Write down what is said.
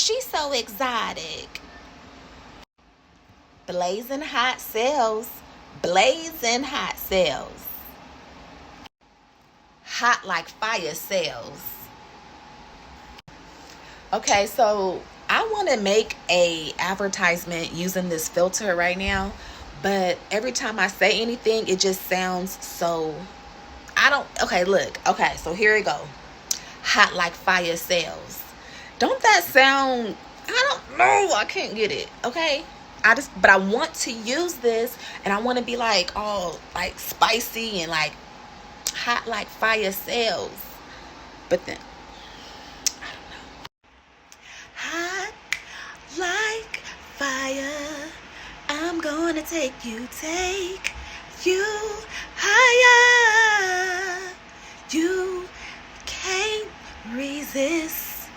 She's so exotic. Blazing hot sales. Blazing hot sales. Hot like fire sales. Okay, so I want to make a advertisement using this filter right now, but every time I say anything, it just sounds so, I don't, okay, look, okay, so here we go. Hot like fire sales. Don't that sound, I don't know, I can't get it, okay? But I want to use this, and I want to be like all like spicy and like hot like fire sales. But then, hot like fire, I'm gonna take you higher.